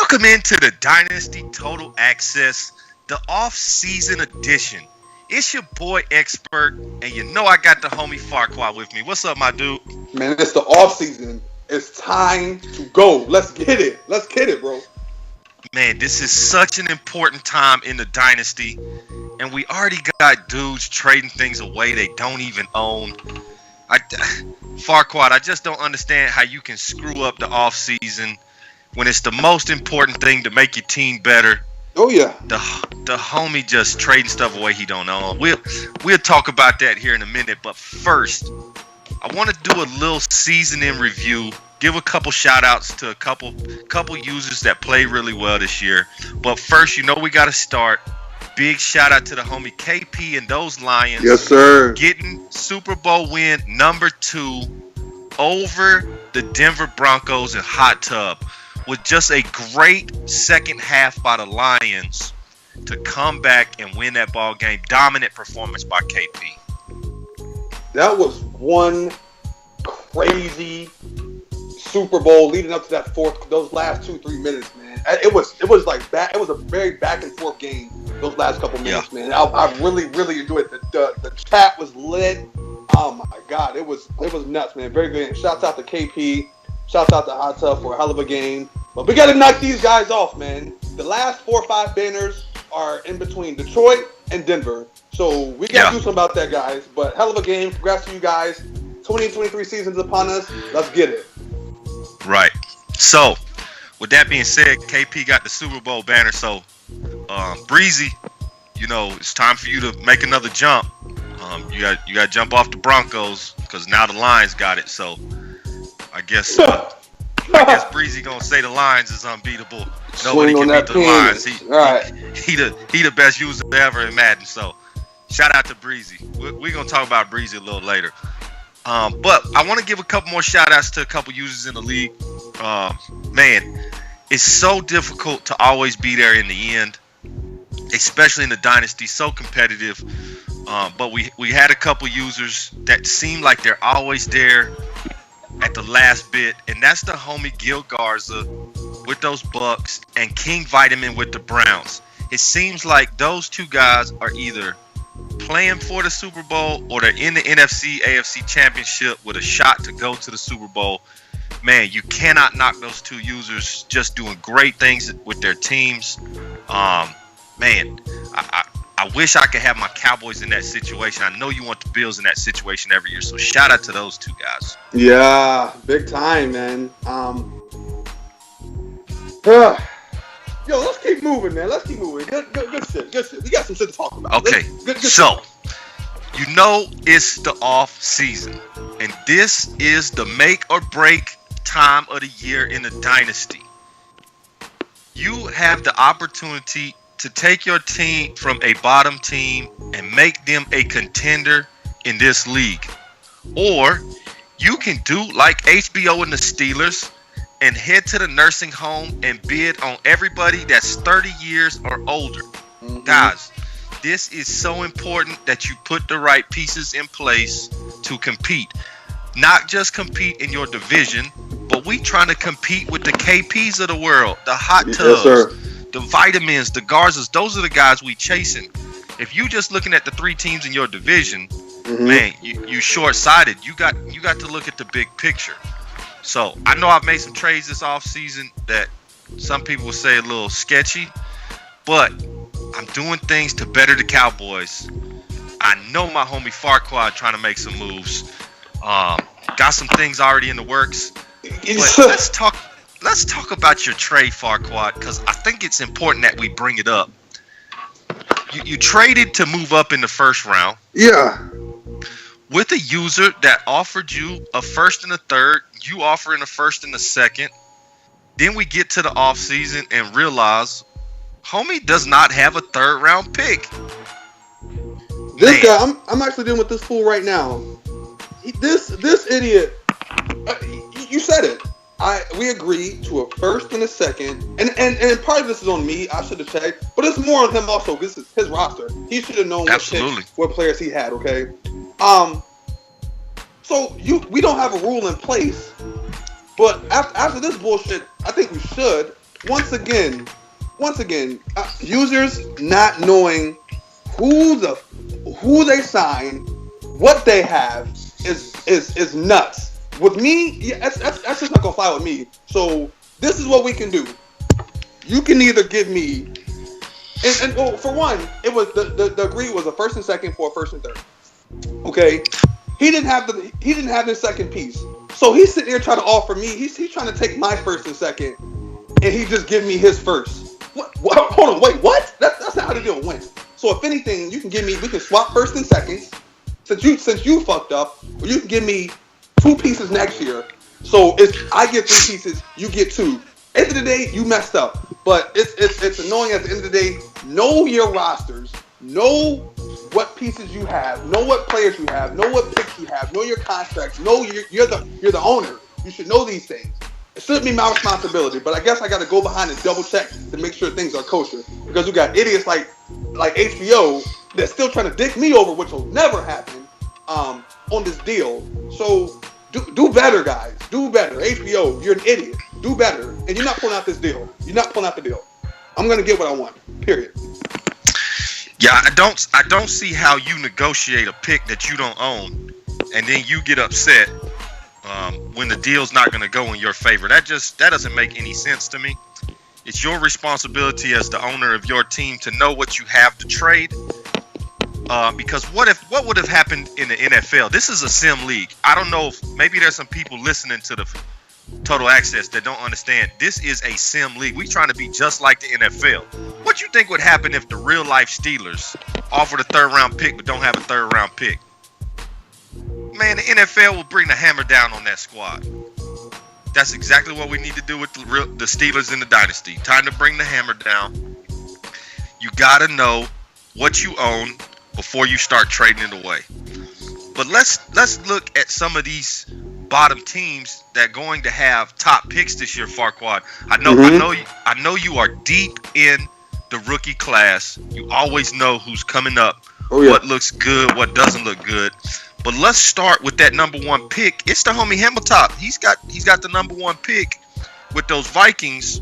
Welcome into the Dynasty Total Access, the off-season edition. It's your boy Expert, and you know I got the homie Farquhar with me. What's up, my dude? Man, it's the off-season. It's time to go. Let's get it. Let's get it, bro. Man, this is such an important time in the Dynasty, and we already got dudes trading things away they don't even own. Farquhar, I just don't understand how you can screw up the off-season when it's the most important thing to make your team better. Oh yeah. The homie just trading stuff away he don't own. We'll talk about that here in a minute, but first, I want to do a little season in review. Give a couple shout outs to a couple users that played really well this year. But first, you know we got to start. Big shout out to the homie KP and those Lions. Yes, sir. Getting Super Bowl win number 2 over the Denver Broncos in hot tub with just a great second half by the Lions to come back and win that ball game. Dominant performance by KP. That was one crazy Super Bowl leading up to those last 2-3 minutes, man. It was a very back and forth game those last couple minutes, man. I really enjoyed it. The chat was lit. Oh my God, it was nuts, man. Very good. Shouts out to KP. Shouts out to Hot Tub for a hell of a game. But we got to knock these guys off, man. The last 4 or 5 banners are in between Detroit and Denver. So we got to do something about that, guys. But hell of a game. Congrats to you guys. 2023 season's upon us. Let's get it. Right. So, with that being said, KP got the Super Bowl banner. So, Breezy, you know, it's time for you to make another jump. You got to jump off the Broncos because now the Lions got it. So, I guess Breezy gonna say the Lions is unbeatable. Nobody can beat the Lions. He the best user ever in Madden. So shout out to Breezy. We're gonna talk about Breezy a little later. But I want to give a couple more shout outs to a couple users in the league. Man, it's so difficult to always be there in the end, especially in the Dynasty. So competitive. But we had a couple users that seem like they're always there at the last bit, and that's the homie Gil Garza with those Bucks and King Vitamin with the Browns. It seems like those two guys are either playing for the Super Bowl or they're in the NFC AFC Championship with a shot to go to the Super Bowl. Man, you cannot knock those two users, just doing great things with their teams. Man, I wish I could have my Cowboys in that situation. I know you want the Bills in that situation every year. So shout out to those two guys. Yeah, big time, man. Yo, let's keep moving, man. Let's keep moving. Good shit. We got some shit to talk about. Okay, good so you know it's the off season, and this is the make or break time of the year in the Dynasty. You have the opportunity to take your team from a bottom team and make them a contender in this league. Or you can do like HBO and the Steelers and head to the nursing home and bid on everybody that's 30 years or older. Mm-hmm. Guys, this is so important that you put the right pieces in place to compete. Not just compete in your division, but we trying to compete with the KPs of the world, the Hot Tubs, the Vitamins, the Garzas. Those are the guys we chasing. If you just looking at the 3 teams in your division, man, you short-sighted. You got to look at the big picture. So I know I've made some trades this offseason that some people will say a little sketchy, but I'm doing things to better the Cowboys. I know my homie Farquhar trying to make some moves. Got some things already in the works. But let's talk about your trade, Farquhar, because I think it's important that we bring it up. You traded to move up in the first round. Yeah. With a user that offered you a first and a third, you offering a first and a second. Then we get to the offseason and realize homie does not have a third round pick. This guy, I'm actually dealing with this fool right now. This idiot, you said it. We agreed to a first and a second, and part of this is on me. I should have checked, but it's more on him also. This is his roster. He should have known what players he had. Okay, so we don't have a rule in place, but after this bullshit, I think we should once again, users not knowing who they sign, what they have is nuts. With me, yeah, that's just not gonna fly with me. So this is what we can do. You can either give me, and well, for one, it was the agreed was a first and second for a first and third. Okay, he didn't have the second piece, so he's sitting there trying to offer me. He's trying to take my first and second, and he just give me his first. What? Hold on, wait, what? That's not how the deal went. So if anything, you can give me. We can swap first and seconds. Since you fucked up, or you can give me 2 pieces next year. So I get 3 pieces, you get 2. End of the day, you messed up. But it's annoying at the end of the day. Know your rosters. Know what pieces you have. Know what players you have. Know what picks you have. Know your contracts. Know you're the owner. You should know these things. It shouldn't be my responsibility, but I guess I got to go behind and double check to make sure things are kosher. Because we got idiots like HBO that's still trying to dick me over, which will never happen on this deal. So do better, guys. Do better. HBO, you're an idiot. Do better. And you're not pulling out this deal. You're not pulling out the deal. I'm gonna get what I want. Period. Yeah, I don't see how you negotiate a pick that you don't own, and then you get upset when the deal's not going to go in your favor. That doesn't make any sense to me. It's your responsibility as the owner of your team to know what you have to trade. Because what would have happened in the NFL? This is a sim league. I don't know if maybe there's some people listening to the Total Access that don't understand. This is a sim league. We're trying to be just like the NFL. What you think would happen if the real life Steelers offered a 3rd round pick but don't have a 3rd round pick? Man, the NFL will bring the hammer down on that squad. That's exactly what we need to do with the Steelers in the Dynasty. Time to bring the hammer down. You got to know what you own before you start trading it away. But let's look at some of these bottom teams that are going to have top picks this year, Farquad. I know you are deep in the rookie class. You always know who's coming up, what looks good, what doesn't look good. But let's start with that number 1 pick. It's the homie Hamilton. He's got the number 1 pick with those Vikings.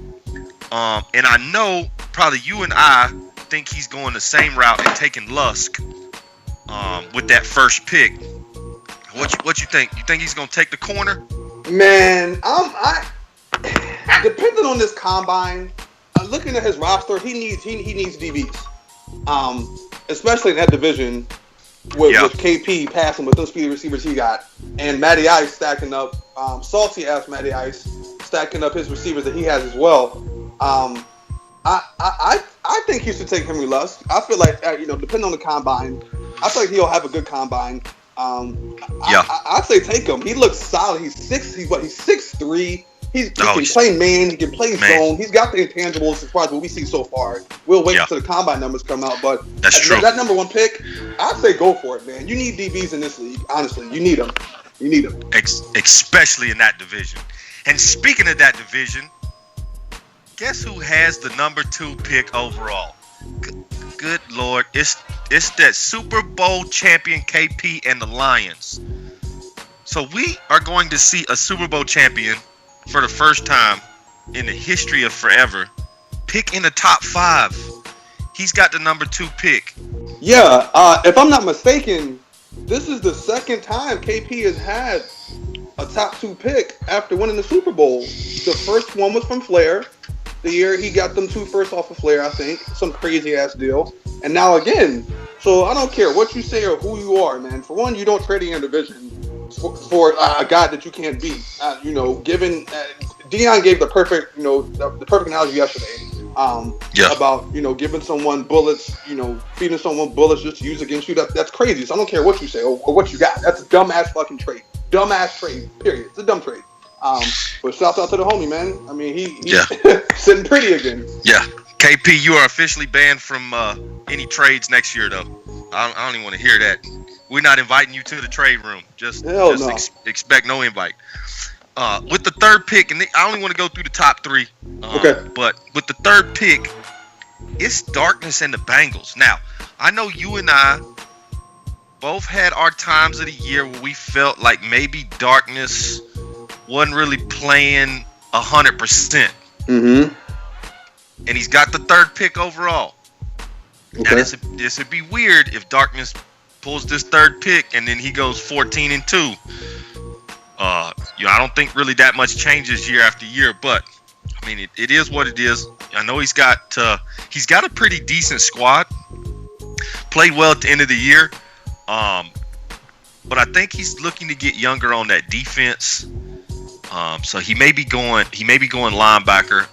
And I know probably you and I think he's going the same route and taking Lusk with that first pick. What you think? You think he's gonna take the corner? Man, I depending on this combine, looking at his roster, he needs DBs, especially in that division with KP passing with those speedy receivers he got, and Matty Ice stacking up, salty ass Matty Ice stacking up his receivers that he has as well. I think he should take Henry Lusk. I feel like depending on the combine, I feel like he'll have a good combine. I'd say take him. He looks solid. He's 6'3". He can play man. He can play zone. He's got the intangibles as far as what we see so far. We'll wait until the combine numbers come out. But that's true. That number 1 pick, I'd say go for it, man. You need DBs in this league. Honestly, you need them. You need them. Especially in that division. And speaking of that division, guess who has the number 2 pick overall? Good Lord, it's that Super Bowl champion KP and the Lions. So we are going to see a Super Bowl champion for the first time in the history of forever pick in the top 5. He's got the number 2 pick. Yeah, if I'm not mistaken, this is the second time KP has had a top 2 pick after winning the Super Bowl. The first one was from Flair. The year he got them 2 first off of Flair, I think. Some crazy ass deal. And now again. So I don't care what you say or who you are, man. For one, you don't trade in your division for a guy that you can't beat. Given Dion gave the perfect analogy yesterday. About giving someone bullets, feeding someone bullets just to use against you. That's crazy. So I don't care what you say or what you got. That's a dumbass fucking trade. Dumbass trade. Period. It's a dumb trade. But shout out to the homie, man. I mean, he's sitting pretty again. Yeah. KP, you are officially banned from any trades next year, though. I don't even want to hear that. We're not inviting you to the trade room. Just expect no invite. With the 3rd pick, and I only want to go through the top 3. But with the 3rd pick, it's Darkness and the Bengals. Now, I know you and I both had our times of the year where we felt like maybe Darkness wasn't really playing 100%. and he's got the 3rd pick overall. Okay. Now this would be weird if Darkness pulls this 3rd pick and then he goes 14-2. I don't think really that much changes year after year, but I mean it is what it is. I know he's got a pretty decent squad. Played well at the end of the year, but I think he's looking to get younger on that defense. So he may be going linebacker.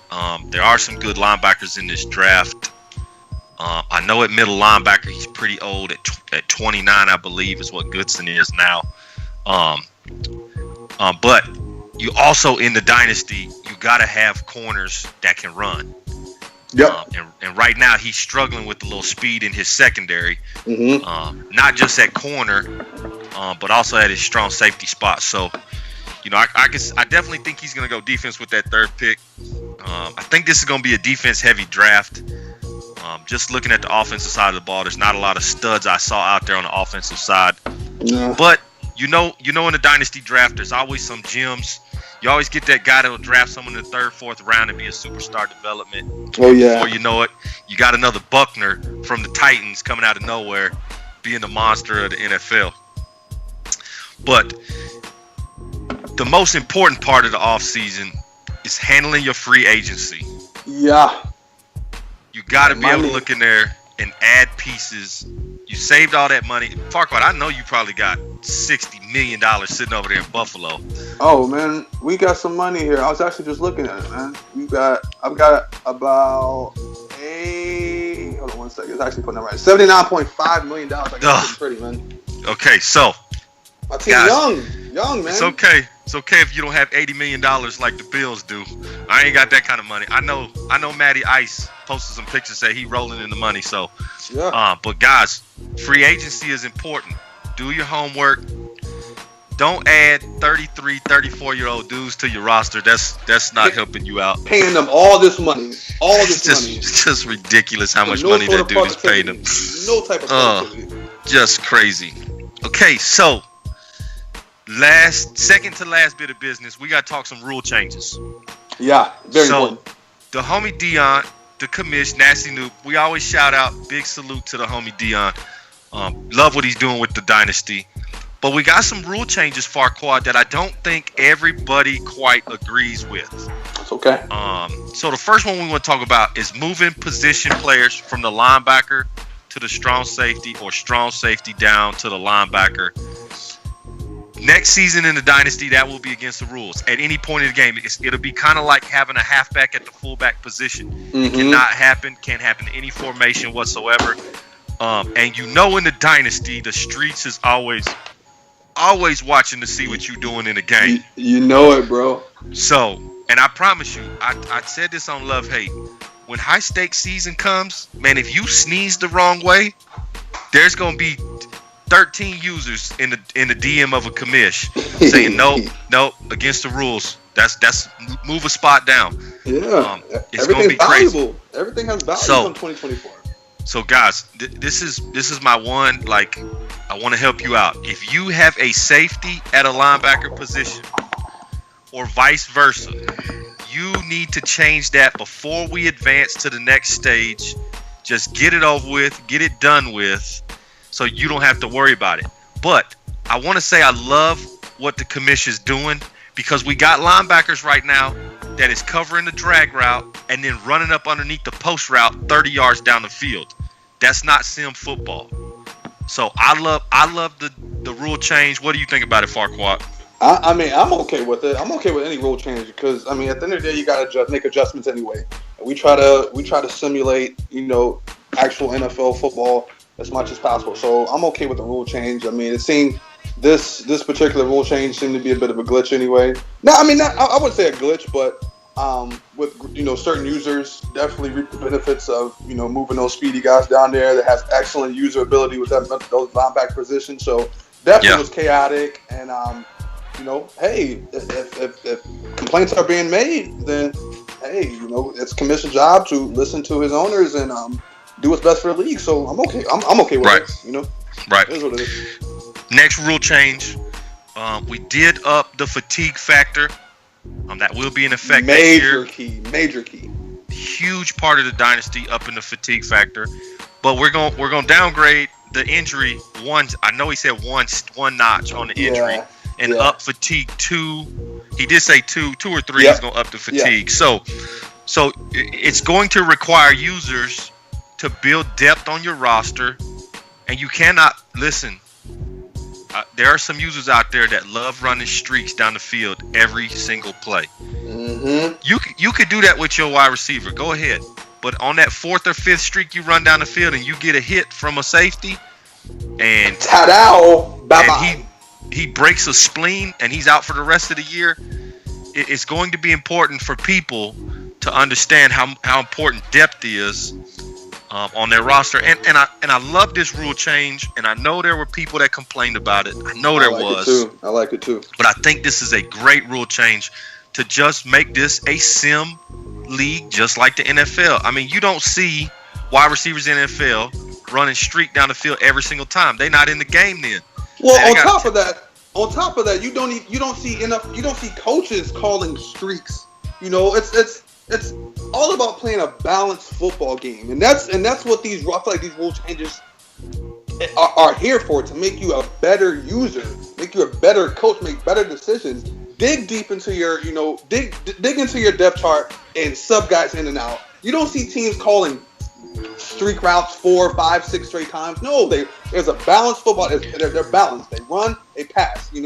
There are some good linebackers in this draft. I know at middle linebacker he's pretty old at 29, I believe, is what Goodson is now. But you also in the dynasty, you gotta have corners that can run. Yep. And right now he's struggling with a little speed in his secondary, not just at corner, but also at his strong safety spot. So, I definitely think he's gonna go defense with that 3rd pick. I think this is gonna be a defense-heavy draft. Just looking at the offensive side of the ball, there's not a lot of studs I saw out there on the offensive side. Yeah. But in the dynasty draft, there's always some gems. You always get that guy that will draft someone in the 3rd, 4th round and be a superstar development. Oh yeah. Before you know it, you got another Buckner from the Titans coming out of nowhere, being the monster of the NFL. But the most important part of the offseason is handling your free agency. Yeah. You got to be able to look in there and add pieces. You saved all that money. Farquaad, I know you probably got $60 million sitting over there in Buffalo. Oh man, we got some money here. I was actually just looking at it, man. I've got about hold on one second. It's actually putting that right. $79.5 million. I got pretty, man. Okay, so my team young, man. It's okay. It's okay if you don't have $80 million like the Bills do. I ain't got that kind of money. I know Matty Ice posted some pictures say he rolling in the money. So, yeah. But guys, free agency is important. Do your homework. Don't add 33, 34-year-old dudes to your roster. That's not helping you out. Paying them all this money. It's just ridiculous how much money that dude is paying them. No type of productivity. Just crazy. Okay, so second to last bit of business, we got to talk some rule changes. Yeah, very important. The homie Dion, the commish, Nasty Noob, we always shout out, big salute to the homie Dion. Love what he's doing with the dynasty. But we got some rule changes, Farquaad, that I don't think everybody quite agrees with. That's okay. So the first one we want to talk about is moving position players from the linebacker to the strong safety or strong safety down to the linebacker. Next season in the dynasty, that will be against the rules. At any point in the game, it'll be kind of like having a halfback at the fullback position. Mm-hmm. It cannot happen. Can't happen in any formation whatsoever. And in the dynasty, the streets is always watching to see what you're doing in the game. You know it, bro. So, and I promise you, I said this on Love Hate. When high stakes season comes, man, if you sneeze the wrong way, there's gonna be 13 users in the DM of a commish saying no against the rules. That's move a spot down. Yeah, it's gonna be valuable. Crazy. Everything has value in 2024. So guys, this is my one. Like, I want to help you out. If you have a safety at a linebacker position, or vice versa, you need to change that before we advance to the next stage. Just get it over with, get it done with, so you don't have to worry about it. But I want to say I love what the commission is doing, because we got linebackers right now that is covering the drag route and then running up underneath the post route 30 yards down the field. That's not sim football. So I love the rule change. What do you think about it, Farquaad? I mean, I'm okay with it. I'm okay with any rule change because, I mean, at the end of the day, you gotta make adjustments anyway. We try to simulate, actual NFL football as much as possible. So I'm okay with the rule change. I mean, it seemed this particular rule change seemed to be a bit of a glitch anyway. No, I mean, I wouldn't say a glitch, but with certain users definitely reap the benefits of moving those speedy guys down there that has excellent user ability with those linebacker positions. So definitely was chaotic, and hey, if complaints are being made, then hey, it's commission job to listen to his owners and do what's best for the league. So I'm okay. I'm okay with it. Right. It is what it is. Next rule change, we did up the fatigue factor. That will be in effect next year. Major key. huge part of the dynasty up in the fatigue factor. But we're gonna downgrade the injury one. I know he said one notch on the injury, and up fatigue 2. He did say 2 or 3 is gonna up the fatigue. So it's going to require users to build depth on your roster, and you cannot listen. There are some users out there that love running streaks down the field every single play. Mm-hmm. You could do that with your wide receiver. Go ahead. But on that 4th or 5th streak you run down the field and you get a hit from a safety, and he breaks a spleen and he's out for the rest of the year, it's going to be important for people to understand how important depth is on their roster. And I love this rule change, and I know there were people that complained about it. I know there was. I like it too. But I think this is a great rule change to just make this a sim league just like the NFL. I mean, you don't see wide receivers in the NFL running streak down the field every single time. They're not in the game then. Well, on top of that, you don't see coaches calling streaks. You know, it's all about playing a balanced football game, and that's what I feel like these rule changes are here for, to make you a better user, make you a better coach, make better decisions. Dig deep into your, dig into your depth chart and sub guys in and out. You don't see teams calling streak routes 4, 5, 6 straight times. No, there's a balanced football. They're balanced. They run, they pass. They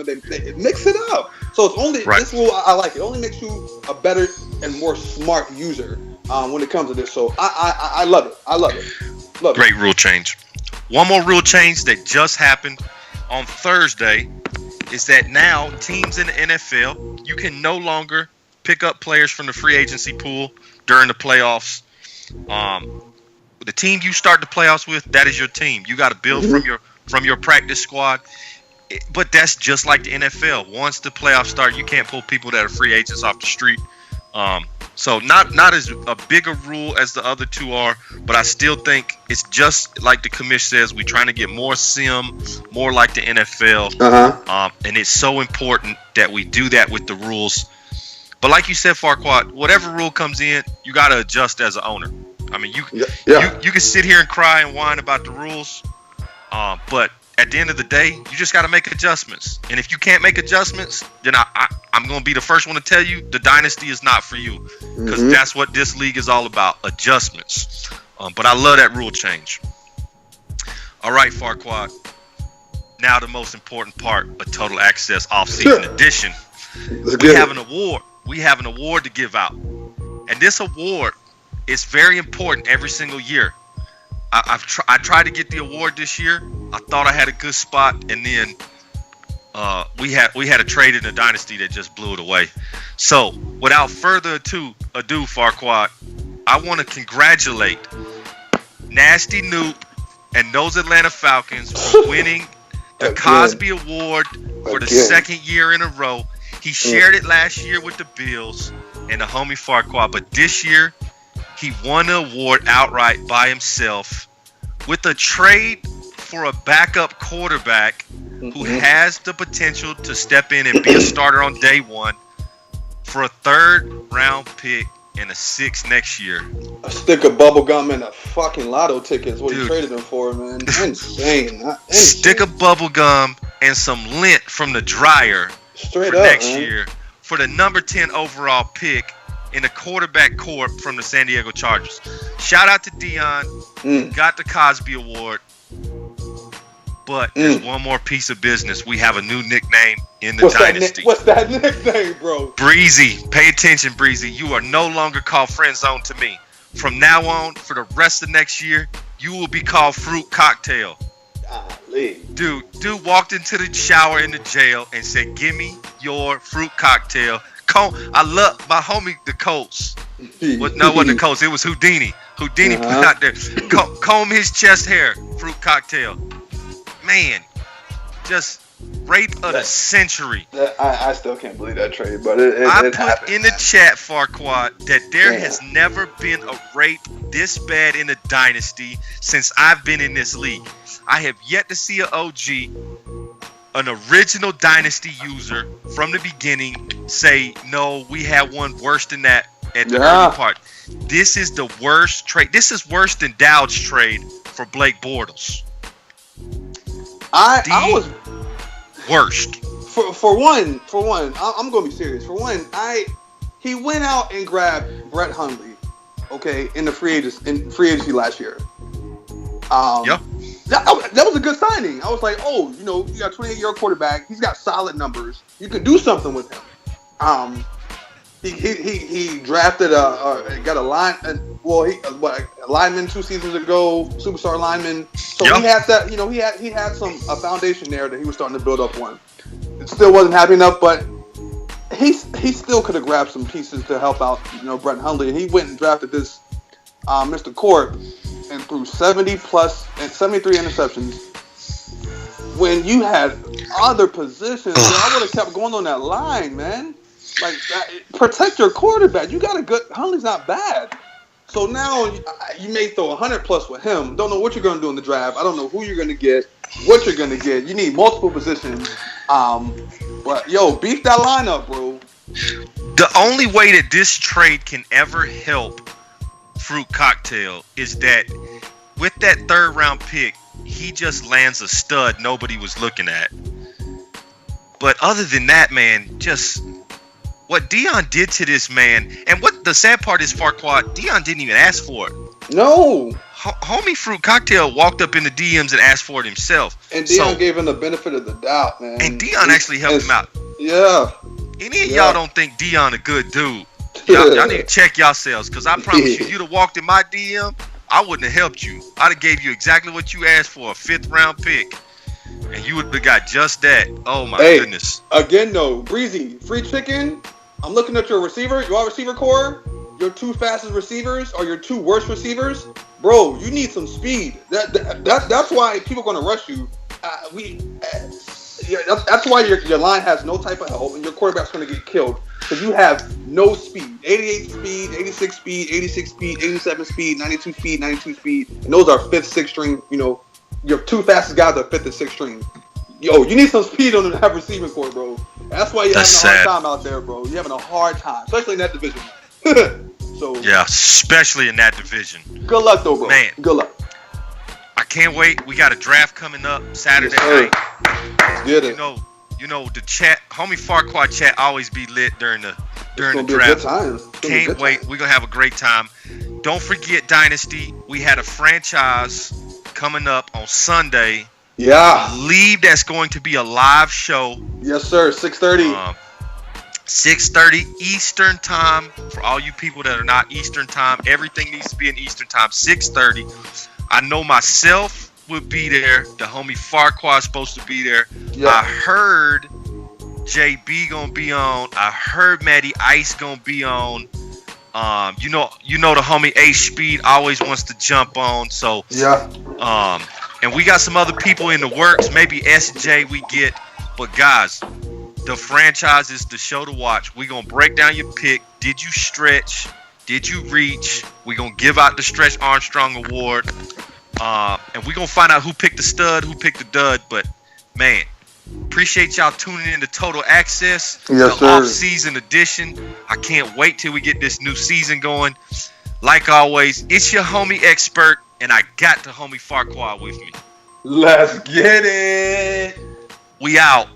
mix it up. So it's only this rule. I like it. It only makes you a better and more smart user when it comes to this. So I love it. I love it. Great rule change. One more rule change that just happened on Thursday is that now teams in the NFL, you can no longer pick up players from the free agency pool during the playoffs. The team you start the playoffs with, that is your team. You got to build from your practice squad. But that's just like the NFL. Once the playoffs start, you can't pull people that are free agents off the street. So not as a bigger rule as the other two are, but I still think it's just like the commission says, we're trying to get more sim, more like the NFL. And it's so important that we do that with the rules. But like you said, Farquaad, whatever rule comes in, you got to adjust as an owner. I mean, you can sit here and cry and whine about the rules, but at the end of the day, you just got to make adjustments. And if you can't make adjustments, then I'm going to be the first one to tell you the dynasty is not for you, because that's what this league is all about, adjustments. But I love that rule change. All right, Farquaad. Now the most important part of Total Access Offseason Edition. We have an award. We have an award to give out. And this award is very important every single year. I tried to get the award this year. I thought I had a good spot, and then we had a trade in the dynasty that just blew it away. So without further ado, Farquaad, I want to congratulate Nasty Noop and those Atlanta Falcons for winning the Cosby Award for the second year in a row. He shared it last year with the Bills and the homie Farquaad, but this year he won the award outright by himself with a trade for a backup quarterback who has the potential to step in and be a starter on day one for a 3rd round pick and a 6th next year. A stick of bubble gum and a fucking lotto ticket is what he traded him for, man. Insane. Stick of bubble gum and some lint from the dryer straight for up, next man. year for the number 10 overall pick in the quarterback corps from the San Diego Chargers. Shout out to Dion. Got the Cosby Award. But there's one more piece of business. We have a new nickname in the dynasty. What's that nickname, bro? Breezy. Pay attention, Breezy. You are no longer called Friend Zone to me. From now on, for the rest of next year, you will be called Fruit Cocktail. Golly. Dude walked into the shower in the jail and said, "Give me your fruit cocktail." I love my homie, the Colts. Wasn't the Colts. It was Houdini. Houdini put out there. Comb his chest hair. Fruit cocktail. Man, just rape of the century. I still can't believe that trade, but I put happened, in the chat, Farquaad, that there has never been a rape this bad in the dynasty since I've been in this league. I have yet to see an OG, an original dynasty user from the beginning, say, no, we had one worse than that at the early part. This is the worst trade. This is worse than Dowd's trade for Blake Bortles. I was worst. For one, I'm gonna be serious. For one, he went out and grabbed Brett Hundley, okay, in free agency last year. Yep. That was a good signing. I was like, oh, you got a 28-year-old quarterback. He's got solid numbers. You can do something with him. He drafted got a lineman 2 seasons ago, superstar lineman. So he had that, he had a foundation there that he was starting to build up on. It still wasn't happy enough, but he still could have grabbed some pieces to help out, Brett Hundley. And he went and drafted this Mr. Court and threw 70 plus and 73 interceptions. When you had other positions, I would have kept going on that line, man. Like, protect your quarterback. You got a good. Hundley's not bad. So now you may throw 100 plus with him. Don't know what you're going to do in the draft. I don't know who you're going to get, what you're going to get. You need multiple positions. But beef that lineup, bro. The only way that this trade can ever help Fruit Cocktail is that with that 3rd round pick, he just lands a stud nobody was looking at. But other than that, man, just what Dion did to this man, and what the sad part is, Farquaad, Dion didn't even ask for it. No. Homie Fruit Cocktail walked up in the DMs and asked for it himself. And Dion gave him the benefit of the doubt, man. And Dion actually helped him out. Yeah. Any of y'all don't think Dion a good dude, y'all need to check yourselves, because I promise you, you'd have walked in my DM, I wouldn't have helped you. I'd have gave you exactly what you asked for, a 5th round pick. And you would have got just that. Oh, my goodness. Again, though, Breezy, free chicken. I'm looking at your wide receiver core. Your 2 fastest receivers are your 2 worst receivers. Bro, you need some speed. That's why people are going to rush you. That's why your line has no type of help, and your quarterback's going to get killed. Because you have no speed. 88 speed, 86 speed, 86 speed, 87 speed, 92 speed, 92 speed. And those are 5th, 6th string, your 2 fastest guys are 5th and 6th string. You need some speed on that receiving core, bro. That's why you're having a hard time out there, bro. You're having a hard time, especially in that division. Especially in that division. Good luck, though, bro. Man, good luck. I can't wait. We got a draft coming up Saturday night. Get it. The chat, homie Farquaad chat, always be lit during the draft. Good time. Can't wait. We're gonna have a great time. Don't forget Dynasty. We had a franchise coming up on Sunday. Yeah. I believe that's going to be a live show. Yes, sir. 6:30. 6:30 Eastern time. For all you people that are not Eastern time, everything needs to be in Eastern time. 6:30. I know myself will be there. The homie Farquaad's supposed to be there. Yep. I heard JB gonna be on. I heard Matty Ice gonna be on. You know the homie H Speed always wants to jump on. So yeah. And we got some other people in the works. Maybe SJ we get. But guys, the franchise is the show to watch. We're going to break down your pick. Did you stretch? Did you reach? We're going to give out the Stretch Armstrong Award. And we're going to find out who picked the stud, who picked the dud. But, man, appreciate y'all tuning in to Total Access. Yes, the off-season edition. I can't wait till we get this new season going. Like always, it's your homie Expert. And I got the homie Farquaad with me. Let's get it. We out.